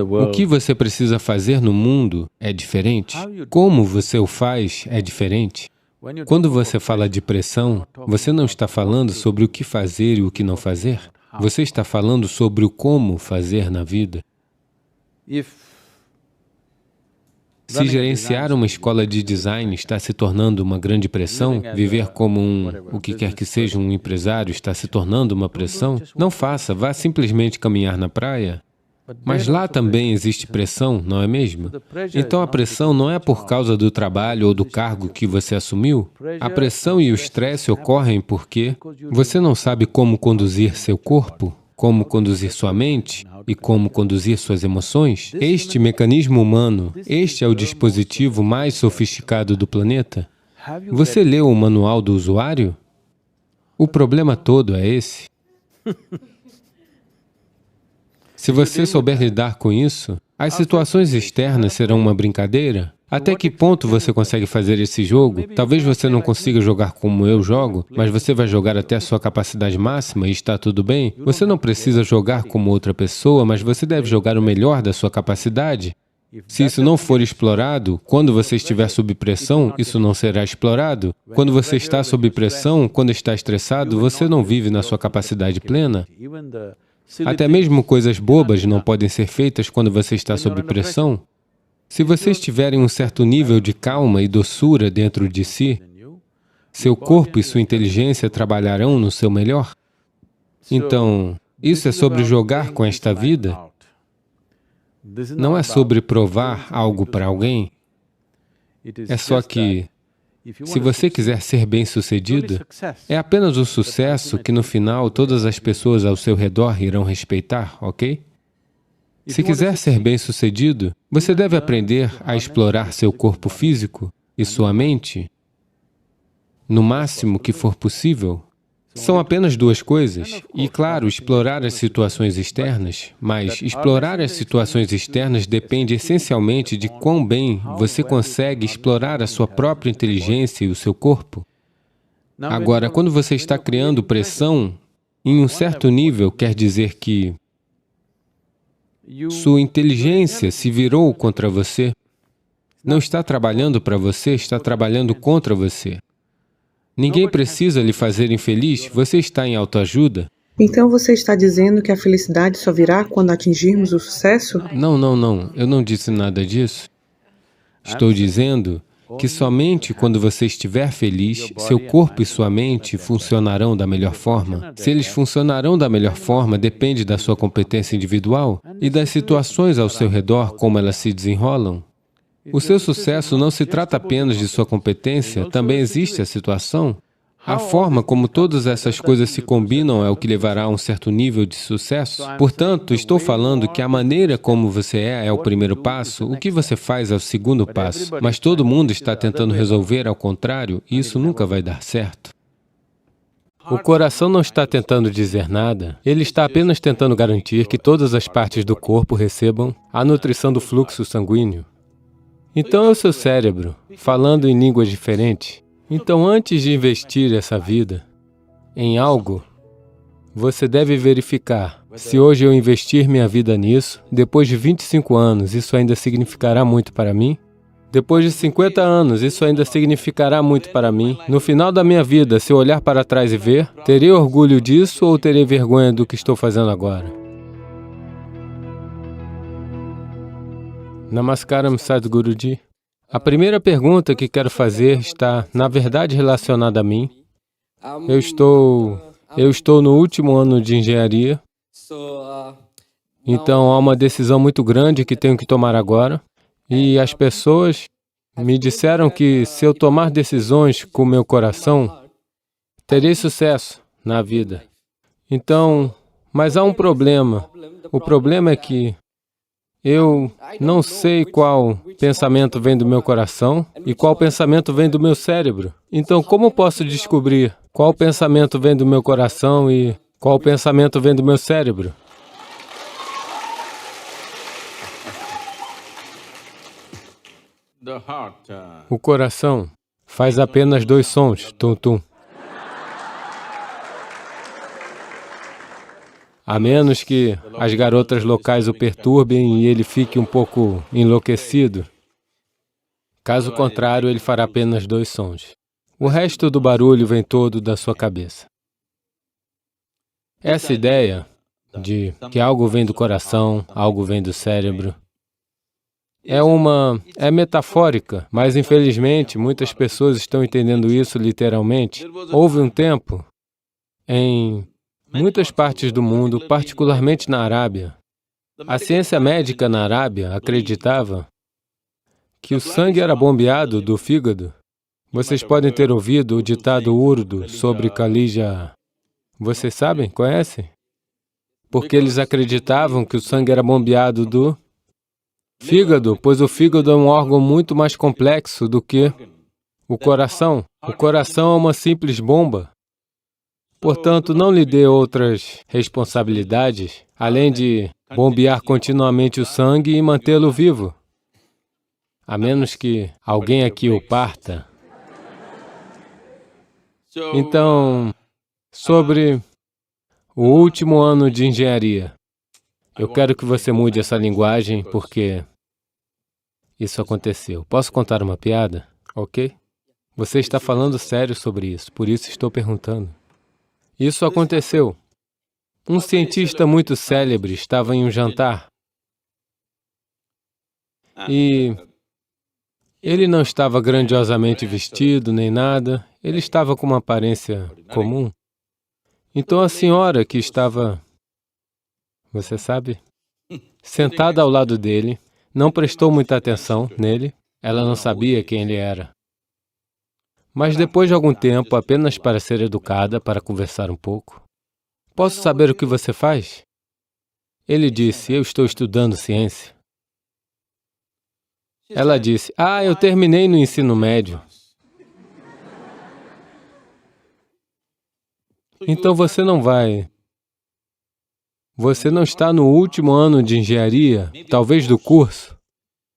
O que você precisa fazer no mundo é diferente. Como você o faz é diferente. Quando você fala de pressão, você não está falando sobre o que fazer e o que não fazer. Você está falando sobre o como fazer na vida. Se gerenciar uma escola de design está se tornando uma grande pressão, viver como o que quer que seja um empresário está se tornando uma pressão, não faça, vá simplesmente caminhar na praia. Mas lá também existe pressão, não é mesmo? Então a pressão não é por causa do trabalho ou do cargo que você assumiu. A pressão e o estresse ocorrem porque você não sabe como conduzir seu corpo, como conduzir sua mente e como conduzir suas emoções. Este mecanismo humano, este é o dispositivo mais sofisticado do planeta. Você leu o manual do usuário? O problema todo é esse. Se você souber lidar com isso, as situações externas serão uma brincadeira. Até que ponto você consegue fazer esse jogo? Talvez você não consiga jogar como eu jogo, mas você vai jogar até a sua capacidade máxima e está tudo bem. Você não precisa jogar como outra pessoa, mas você deve jogar o melhor da sua capacidade. Se isso não for explorado, quando você estiver sob pressão, isso não será explorado. Quando você está sob pressão, quando está estressado, você não vive na sua capacidade plena. Até mesmo coisas bobas não podem ser feitas quando você está sob pressão. Se você estiver em um certo nível de calma e doçura dentro de si, seu corpo e sua inteligência trabalharão no seu melhor. Então, isso é sobre jogar com esta vida. Não é sobre provar algo para alguém. É só que, se você quiser ser bem-sucedido, é apenas o sucesso que no final todas as pessoas ao seu redor irão respeitar, ok? Se quiser ser bem-sucedido, você deve aprender a explorar seu corpo físico e sua mente no máximo que for possível. São apenas duas coisas. E, claro, explorar as situações externas, mas explorar as situações externas depende essencialmente de quão bem você consegue explorar a sua própria inteligência e o seu corpo. Agora, quando você está criando pressão, em um certo nível, quer dizer que sua inteligência se virou contra você, não está trabalhando para você, está trabalhando contra você. Ninguém precisa lhe fazer infeliz, você está em autoajuda. Então você está dizendo que a felicidade só virá quando atingirmos o sucesso? Não, eu não disse nada disso. Estou dizendo que somente quando você estiver feliz, seu corpo e sua mente funcionarão da melhor forma. Se eles funcionarão da melhor forma, depende da sua competência individual e das situações ao seu redor, como elas se desenrolam. O seu sucesso não se trata apenas de sua competência, também existe a situação. A forma como todas essas coisas se combinam é o que levará a um certo nível de sucesso. Portanto, estou falando que a maneira como você é o primeiro passo, o que você faz é o segundo passo, mas todo mundo está tentando resolver ao contrário, e isso nunca vai dar certo. O coração não está tentando dizer nada, ele está apenas tentando garantir que todas as partes do corpo recebam a nutrição do fluxo sanguíneo. Então é o seu cérebro, falando em línguas diferentes. Então, antes de investir essa vida em algo, você deve verificar se hoje eu investir minha vida nisso, depois de 25 anos, isso ainda significará muito para mim? Depois de 50 anos, isso ainda significará muito para mim? No final da minha vida, se eu olhar para trás e ver, terei orgulho disso ou terei vergonha do que estou fazendo agora? Namaskaram, Sadhguruji. A primeira pergunta que quero fazer está, na verdade, relacionada a mim. Eu estou no último ano de engenharia, então há uma decisão muito grande que tenho que tomar agora. E as pessoas me disseram que se eu tomar decisões com meu coração, terei sucesso na vida. Então, mas há um problema. O problema é que eu não sei qual pensamento vem do meu coração e qual pensamento vem do meu cérebro. Então, como posso descobrir qual pensamento vem do meu coração e qual pensamento vem do meu cérebro? O coração faz apenas dois sons, tum-tum. a menos que as garotas locais o perturbem e ele fique um pouco enlouquecido. Caso contrário, ele fará apenas 2 sons. O resto do barulho vem todo da sua cabeça. Essa ideia de que algo vem do coração, algo vem do cérebro, é metafórica, mas infelizmente muitas pessoas estão entendendo isso literalmente. Houve um tempo em muitas partes do mundo, particularmente na Arábia, a ciência médica na Arábia acreditava que o sangue era bombeado do fígado. Vocês podem ter ouvido o ditado urdu sobre Kalija. Vocês sabem? Conhecem? Porque eles acreditavam que o sangue era bombeado do fígado, pois o fígado é um órgão muito mais complexo do que o coração. O coração é uma simples bomba. Portanto, não lhe dê outras responsabilidades, além de bombear continuamente o sangue e mantê-lo vivo. A menos que alguém aqui o parta. Então, sobre o último ano de engenharia, eu quero que você mude essa linguagem, porque isso aconteceu. Posso contar uma piada? Ok? Você está falando sério sobre isso, por isso estou perguntando. Isso aconteceu. Um cientista muito célebre estava em um jantar e ele não estava grandiosamente vestido nem nada, ele estava com uma aparência comum. Então a senhora que estava, você sabe, sentada ao lado dele, não prestou muita atenção nele, ela não sabia quem ele era. Mas depois de algum tempo, apenas para ser educada, para conversar um pouco, posso saber o que você faz? Ele disse, eu estou estudando ciência. Ela disse, eu terminei no ensino médio. Então você não está no último ano de engenharia, talvez do curso,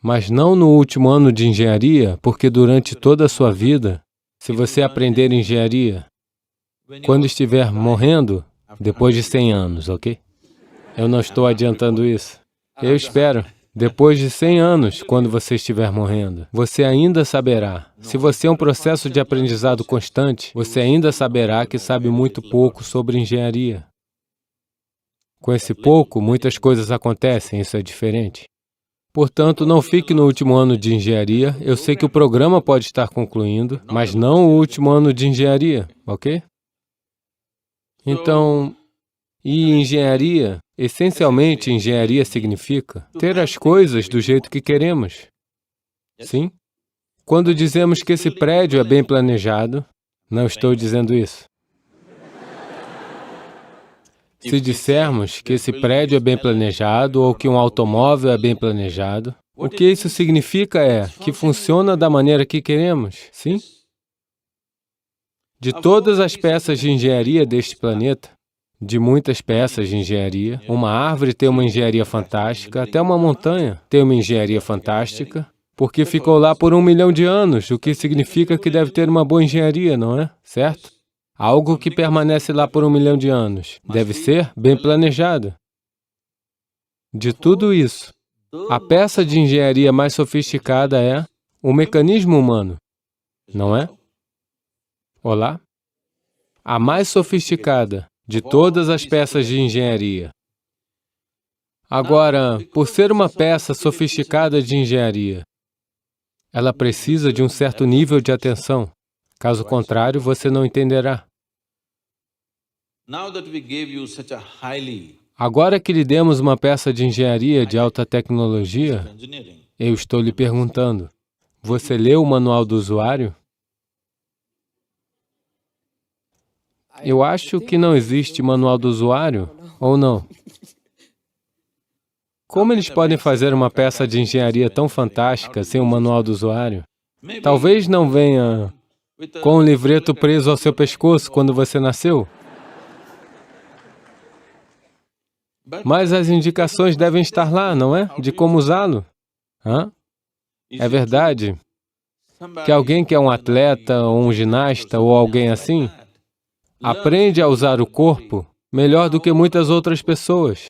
mas não no último ano de engenharia, porque durante toda a sua vida, se você aprender engenharia, quando estiver morrendo, depois de 100 anos, ok? Eu não estou adiantando isso. Eu espero. Depois de 100 anos, quando você estiver morrendo, você ainda saberá. Se você é um processo de aprendizado constante, você ainda saberá que sabe muito pouco sobre engenharia. Com esse pouco, muitas coisas acontecem, isso é diferente. Portanto, não fique no último ano de engenharia. Eu sei que o programa pode estar concluindo, mas não o último ano de engenharia, ok? Então, e engenharia, essencialmente engenharia significa ter as coisas do jeito que queremos. Sim? Quando dizemos que esse prédio é bem planejado, não estou dizendo isso. Se dissermos que esse prédio é bem planejado ou que um automóvel é bem planejado, o que isso significa é que funciona da maneira que queremos, sim? De todas as peças de engenharia deste planeta, de muitas peças de engenharia, uma árvore tem uma engenharia fantástica, até uma montanha tem uma engenharia fantástica, porque ficou lá por 1 milhão de anos, o que significa que deve ter uma boa engenharia, não é? Certo? Algo que permanece lá por 1 milhão de anos deve ser bem planejado. De tudo isso, a peça de engenharia mais sofisticada é o mecanismo humano, não é? Olá? A mais sofisticada de todas as peças de engenharia. Agora, por ser uma peça sofisticada de engenharia, ela precisa de um certo nível de atenção. Caso contrário, você não entenderá. Agora que lhe demos uma peça de engenharia de alta tecnologia, eu estou lhe perguntando, você leu o manual do usuário? Eu acho que não existe manual do usuário, ou não? Como eles podem fazer uma peça de engenharia tão fantástica sem um manual do usuário? Talvez não venha com um livreto preso ao seu pescoço quando você nasceu. Mas as indicações devem estar lá, não é? De como usá-lo. É verdade que alguém que é um atleta, ou um ginasta, ou alguém assim, aprende a usar o corpo melhor do que muitas outras pessoas.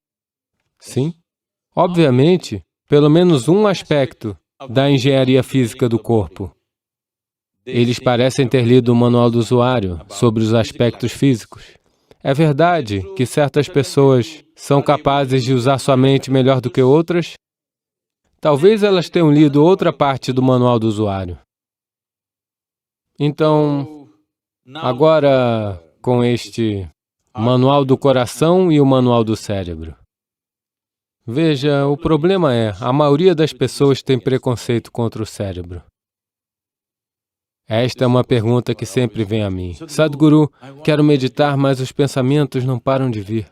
Sim. Obviamente, pelo menos um aspecto da engenharia física do corpo. Eles parecem ter lido o manual do usuário sobre os aspectos físicos. É verdade que certas pessoas são capazes de usar sua mente melhor do que outras? Talvez elas tenham lido outra parte do manual do usuário. Então, agora com este manual do coração e o manual do cérebro. Veja, o problema é, a maioria das pessoas tem preconceito contra o cérebro. Esta é uma pergunta que sempre vem a mim. Sadhguru, quero meditar, mas os pensamentos não param de vir.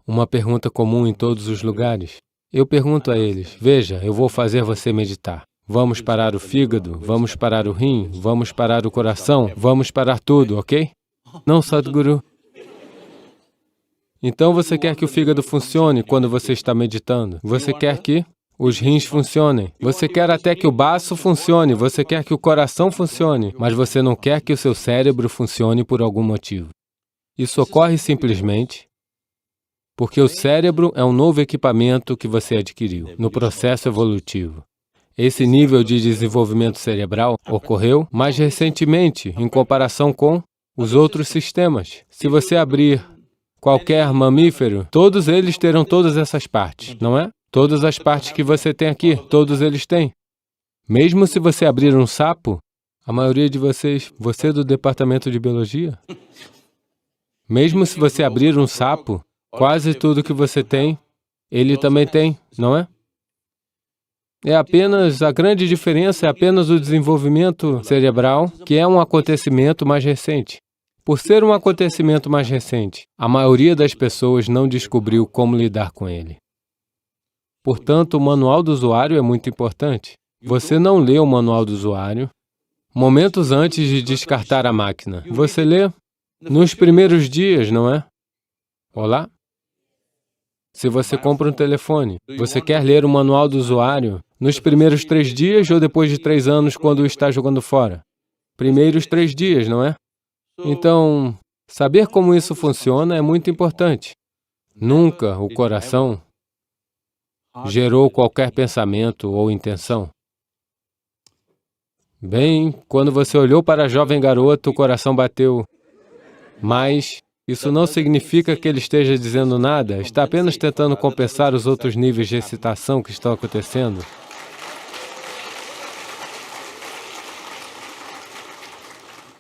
Uma pergunta comum em todos os lugares. Eu pergunto a eles, veja, eu vou fazer você meditar. Vamos parar o fígado, vamos parar o rim, vamos parar o coração, vamos parar tudo, ok? Não, Sadhguru. Então você quer que o fígado funcione quando você está meditando? Você quer que os rins funcionem? Você quer até que o baço funcione, você quer que o coração funcione, mas você não quer que o seu cérebro funcione por algum motivo. Isso ocorre simplesmente porque o cérebro é um novo equipamento que você adquiriu no processo evolutivo. Esse nível de desenvolvimento cerebral ocorreu mais recentemente em comparação com os outros sistemas. Se você abrir qualquer mamífero, todos eles terão todas essas partes, não é? Todas as partes que você tem aqui, todos eles têm. Mesmo se você abrir um sapo, a maioria de vocês, você é do departamento de biologia? Mesmo se você abrir um sapo, quase tudo que você tem, ele também tem, não é? A grande diferença é apenas o desenvolvimento cerebral, que é um acontecimento mais recente. Por ser um acontecimento mais recente, a maioria das pessoas não descobriu como lidar com ele. Portanto, o manual do usuário é muito importante. Você não lê o manual do usuário momentos antes de descartar a máquina. Você lê nos primeiros dias, não é? Olá? Se você compra um telefone, você quer ler o manual do usuário nos primeiros 3 dias ou depois de 3 anos quando o está jogando fora? Primeiros 3 dias, não é? Então, saber como isso funciona é muito importante. Nunca o coração gerou qualquer pensamento ou intenção. Bem, quando você olhou para a jovem garota, o coração bateu. Mas isso não significa que ele esteja dizendo nada, está apenas tentando compensar os outros níveis de excitação que estão acontecendo.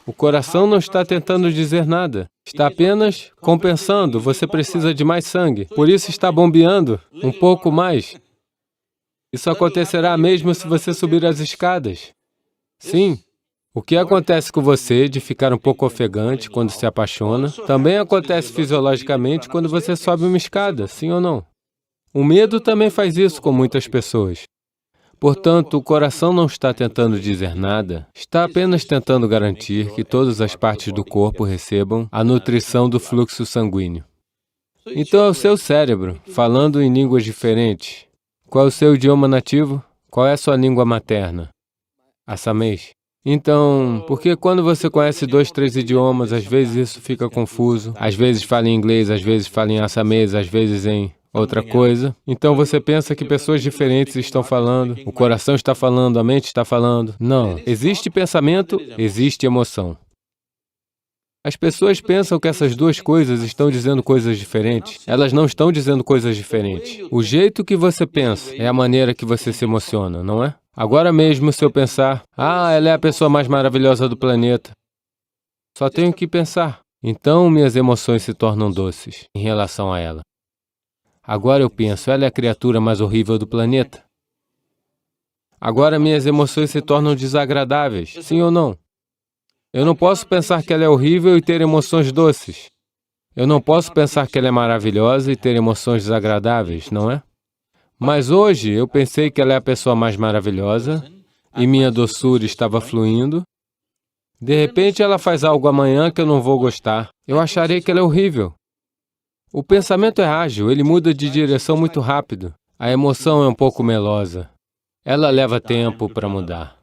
O coração não está tentando dizer nada, está apenas compensando, você precisa de mais sangue, por isso está bombeando um pouco mais. Isso acontecerá mesmo se você subir as escadas. Sim, o que acontece com você de ficar um pouco ofegante quando se apaixona, também acontece fisiologicamente quando você sobe uma escada, sim ou não? O medo também faz isso com muitas pessoas. Portanto, o coração não está tentando dizer nada, está apenas tentando garantir que todas as partes do corpo recebam a nutrição do fluxo sanguíneo. Então é o seu cérebro, falando em línguas diferentes. Qual é o seu idioma nativo? Qual é a sua língua materna? Assamês. Então, porque quando você conhece 2, 3 idiomas, às vezes isso fica confuso, às vezes fala em inglês, às vezes fala em assamês, às vezes em outra coisa. Então você pensa que pessoas diferentes estão falando, o coração está falando, a mente está falando. Não, existe pensamento, existe emoção. As pessoas pensam que essas duas coisas estão dizendo coisas diferentes. Elas não estão dizendo coisas diferentes. O jeito que você pensa é a maneira que você se emociona, não é? Agora mesmo, se eu pensar, ela é a pessoa mais maravilhosa do planeta, só tenho que pensar. Então minhas emoções se tornam doces em relação a ela. Agora eu penso, ela é a criatura mais horrível do planeta. Agora minhas emoções se tornam desagradáveis, sim ou não? Eu não posso pensar que ela é horrível e ter emoções doces. Eu não posso pensar que ela é maravilhosa e ter emoções desagradáveis, não é? Mas hoje eu pensei que ela é a pessoa mais maravilhosa e minha doçura estava fluindo. De repente ela faz algo amanhã que eu não vou gostar. Eu acharei que ela é horrível. O pensamento é ágil, ele muda de direção muito rápido. A emoção é um pouco melosa. Ela leva tempo para mudar.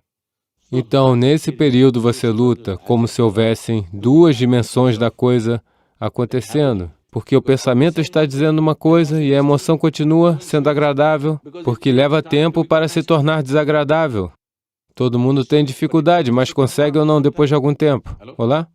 Então, nesse período você luta como se houvessem 2 dimensões da coisa acontecendo. Porque o pensamento está dizendo uma coisa e a emoção continua sendo agradável, porque leva tempo para se tornar desagradável. Todo mundo tem dificuldade, mas consegue ou não depois de algum tempo. Olá?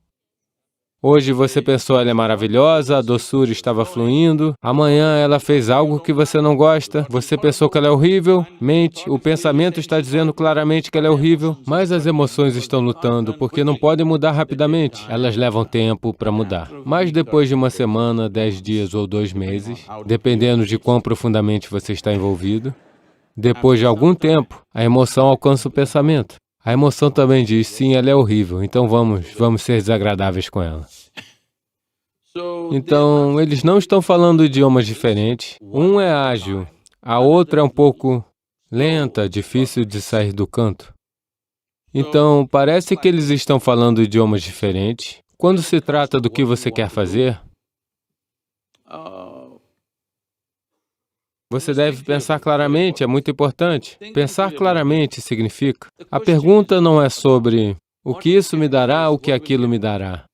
Hoje você pensou ela é maravilhosa, a doçura estava fluindo, amanhã ela fez algo que você não gosta, você pensou que ela é horrível, mente, o pensamento está dizendo claramente que ela é horrível, mas as emoções estão lutando porque não podem mudar rapidamente, elas levam tempo para mudar. Mas depois de uma semana, 10 dias ou 2 meses, dependendo de quão profundamente você está envolvido, depois de algum tempo, a emoção alcança o pensamento. A emoção também diz, sim, ela é horrível, então vamos ser desagradáveis com ela. Então, eles não estão falando idiomas diferentes. Um é ágil, a outra é um pouco lenta, difícil de sair do canto. Então, parece que eles estão falando idiomas diferentes. Quando se trata do que você quer fazer, você deve pensar claramente, é muito importante. Pensar claramente significa... A pergunta não é sobre o que isso me dará, o que aquilo me dará.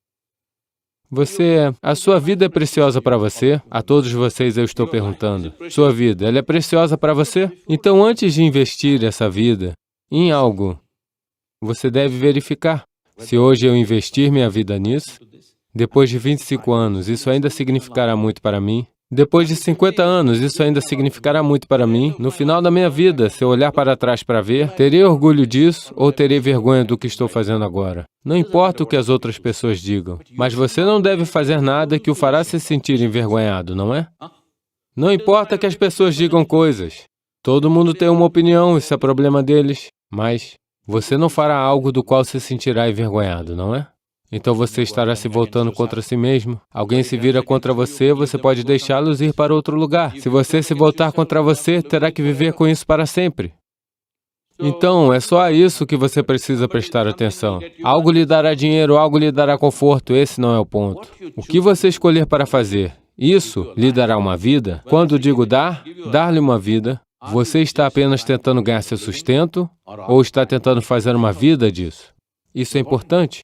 A sua vida é preciosa para você? A todos vocês eu estou perguntando. Sua vida, ela é preciosa para você? Então, antes de investir essa vida em algo, você deve verificar. Se hoje eu investir minha vida nisso, depois de 25 anos, isso ainda significará muito para mim? Depois de 50 anos, isso ainda significará muito para mim? No final da minha vida, se eu olhar para trás para ver, terei orgulho disso ou terei vergonha do que estou fazendo agora? Não importa o que as outras pessoas digam, mas você não deve fazer nada que o fará se sentir envergonhado, não é? Não importa que as pessoas digam coisas. Todo mundo tem uma opinião, isso é problema deles, mas você não fará algo do qual se sentirá envergonhado, não é? Então você estará se voltando contra si mesmo. Alguém se vira contra você, você pode deixá-los ir para outro lugar. Se você se voltar contra você, terá que viver com isso para sempre. Então, é só a isso que você precisa prestar atenção. Algo lhe dará dinheiro, algo lhe dará conforto, esse não é o ponto. O que você escolher para fazer, isso lhe dará uma vida? Quando digo dar-lhe uma vida, você está apenas tentando ganhar seu sustento ou está tentando fazer uma vida disso? Isso é importante.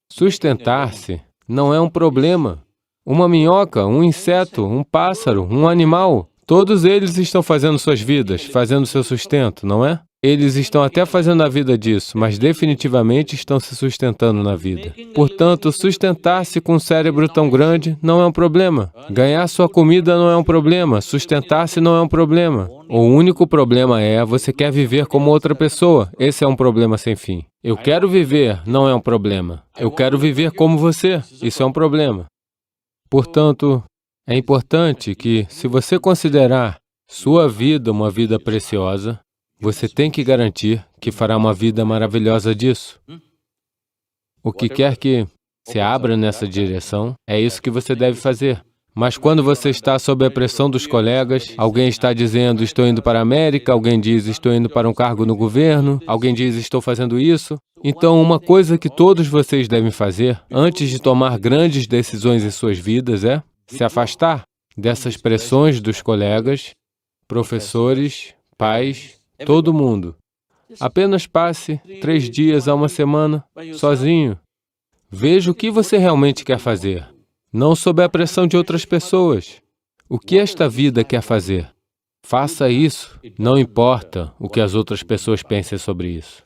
Sustentar-se não é um problema. Uma minhoca, um inseto, um pássaro, um animal, todos eles estão fazendo suas vidas, fazendo seu sustento, não é? Eles estão até fazendo a vida disso, mas definitivamente estão se sustentando na vida. Portanto, sustentar-se com um cérebro tão grande não é um problema. Ganhar sua comida não é um problema. Sustentar-se não é um problema. O único problema é você quer viver como outra pessoa. Esse é um problema sem fim. Eu quero viver, não é um problema. Eu quero viver como você. Isso é um problema. Portanto, é importante que, se você considerar sua vida uma vida preciosa, você tem que garantir que fará uma vida maravilhosa disso. O que quer que se abra nessa direção, é isso que você deve fazer. Mas quando você está sob a pressão dos colegas, alguém está dizendo, estou indo para a América, alguém diz, estou indo para um cargo no governo, alguém diz, estou fazendo isso. Então, uma coisa que todos vocês devem fazer, antes de tomar grandes decisões em suas vidas, é se afastar dessas pressões dos colegas, professores, pais, todo mundo. Apenas passe 3 dias a uma semana, sozinho. Veja o que você realmente quer fazer, não sob a pressão de outras pessoas. O que esta vida quer fazer? Faça isso, não importa o que as outras pessoas pensem sobre isso.